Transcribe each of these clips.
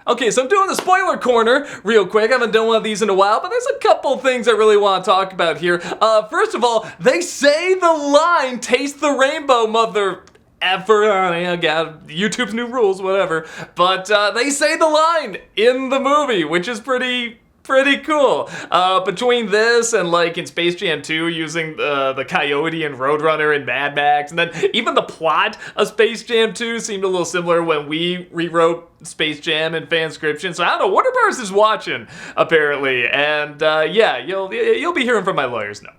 Okay, so I'm doing the spoiler corner real quick. I haven't done one of these in a while, but there's a couple things I really want to talk about here. First of all, they say the line, "Taste the rainbow, mother effer." YouTube's new rules, whatever. But they say the line in the movie, which is pretty cool. Between this and like in Space Jam 2 using the Coyote and Roadrunner and Mad Max, and then even the plot of Space Jam 2 seemed a little similar when we rewrote Space Jam and Fanscription. So I don't know, Warner Bros. Is watching, apparently. And yeah, you'll be hearing from my lawyers now.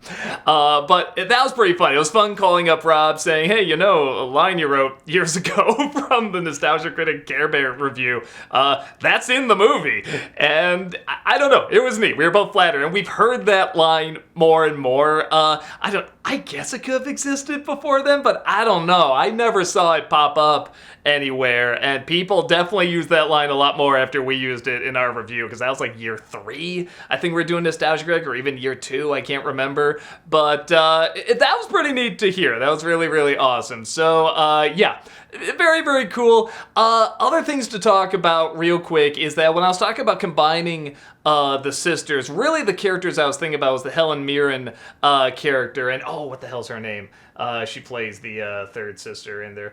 But that was pretty funny. It was fun calling up Rob saying, hey, you know, a line you wrote years ago from the Nostalgia Critic Care Bear review, that's in the movie. And I don't know, it was neat. We were both flattered, and we've heard that line more and more. I guess it could have existed before then, but I don't know. I never saw it pop up anywhere, and people definitely used that line a lot more after we used it in our review, because that was like year 3, I think we were doing Nostalgia Critic, or even year 2, I can't remember, but that was pretty neat to hear. That was really, really awesome. So yeah, very, very cool. Other things to talk about real quick is that when I was talking about combining the sisters, really the characters I was thinking about was the Helen Mirren character, and oh, what the hell's her name? She plays the third sister in there.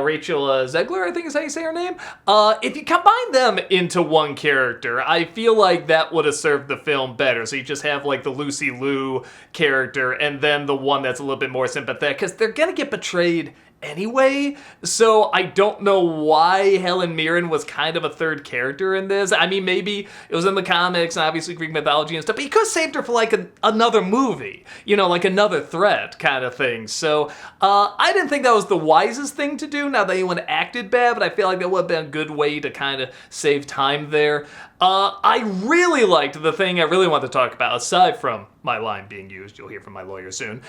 Rachel Zegler, I think is how you say her name. If you combine them into one character, I feel like that would have served the film better. So you just have like the Lucy Liu character and then the one that's a little bit more sympathetic, because they're gonna get betrayed anyway, so I don't know why Helen Mirren was kind of a third character in this. I mean, maybe it was in the comics and obviously Greek mythology and stuff, but you could have saved her for like another movie, you know, like another threat kind of thing. So I didn't think that was the wisest thing to do. Now that anyone acted bad, but I feel like that would have been a good way to kind of save time there. I really liked the thing I really want to talk about, aside from my line being used, you'll hear from my lawyer soon,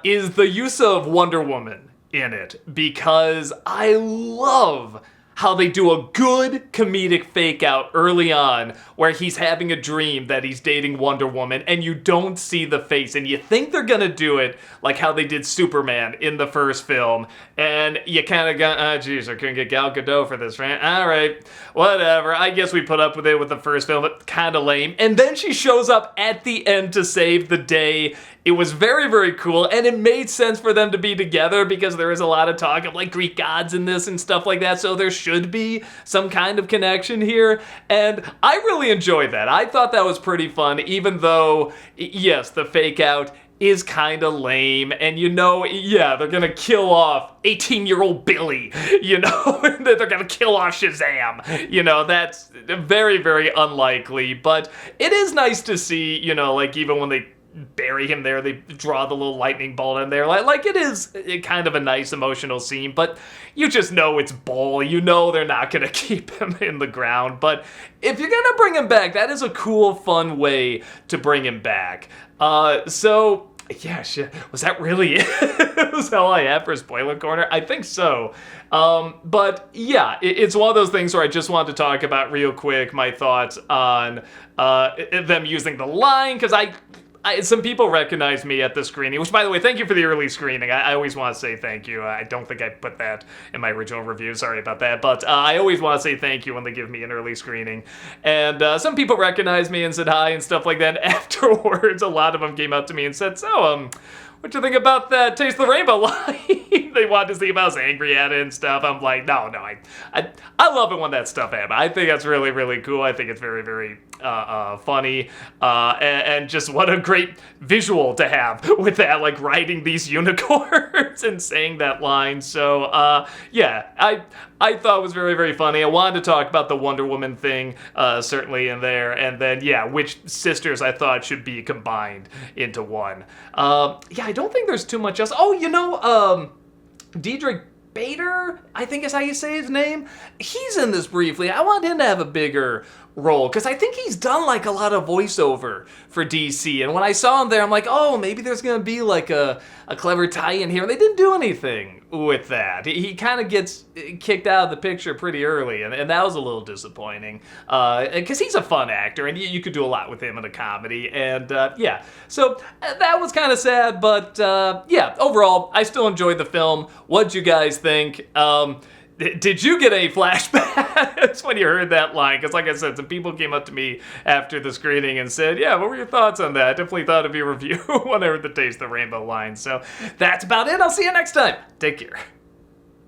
is the use of Wonder Woman in it, because I love how they do a good comedic fake out early on where he's having a dream that he's dating Wonder Woman and you don't see the face, and you think they're gonna do it like how they did Superman in the first film, and you kind of go, oh geez, I couldn't get Gal Gadot for this, right? Alright, whatever, I guess we put up with it with the first film, but kind of lame. And then she shows up at the end to save the day. It was very, very cool, and it made sense for them to be together because there is a lot of talk of like Greek gods in this and stuff like that, so there should be some kind of connection here, and I really enjoyed that. I thought that was pretty fun, even though, yes, the fake out is kind of lame, and you know, yeah, they're gonna kill off 18-year-old Billy, you know, they're gonna kill off Shazam, you know, that's very, very unlikely, but it is nice to see, you know, like even when they bury him there, they draw the little lightning bolt in there, like it is kind of a nice emotional scene, but you just know it's bull, you know they're not gonna keep him in the ground. But if you're gonna bring him back, that is a cool, fun way to bring him back. So yeah, shit, was that really it? Was all I had for Spoiler Corner? I think so. But yeah, it's one of those things where I just wanted to talk about real quick my thoughts on them using the line, because some people recognize me at the screening, which, by the way, thank you for the early screening. I always want to say thank you. I don't think I put that in my original review. Sorry about that. But I always want to say thank you when they give me an early screening. And some people recognized me and said hi and stuff like that. And afterwards, a lot of them came up to me and said, so, what you think about that Taste the Rainbow line? They wanted to see if I was angry at it and stuff. I'm like, no, I love it when that stuff happens. I think that's really, really cool. I think it's very, very funny, and just what a great visual to have with that, like riding these unicorns and saying that line. So yeah, I thought it was very, very funny. I wanted to talk about the Wonder Woman thing, certainly in there, and then yeah, which sisters I thought should be combined into one. Yeah, I don't think there's too much else. Oh, you know, Diedrich Bader, I think is how you say his name. He's in this briefly. I want him to have a bigger role, because I think he's done like a lot of voiceover for DC, and when I saw him there, I'm like, oh, maybe there's gonna be like a clever tie-in here, and they didn't do anything with that. He kind of gets kicked out of the picture pretty early, and that was a little disappointing, because he's a fun actor, and you could do a lot with him in a comedy, and yeah, so that was kind of sad, but yeah, overall, I still enjoyed the film. What'd you guys think? Did you get any flashbacks when you heard that line? Because like I said, some people came up to me after the screening and said, yeah, what were your thoughts on that? I definitely thought of your review when I heard the Taste the Rainbow line. So that's about it. I'll see you next time. Take care.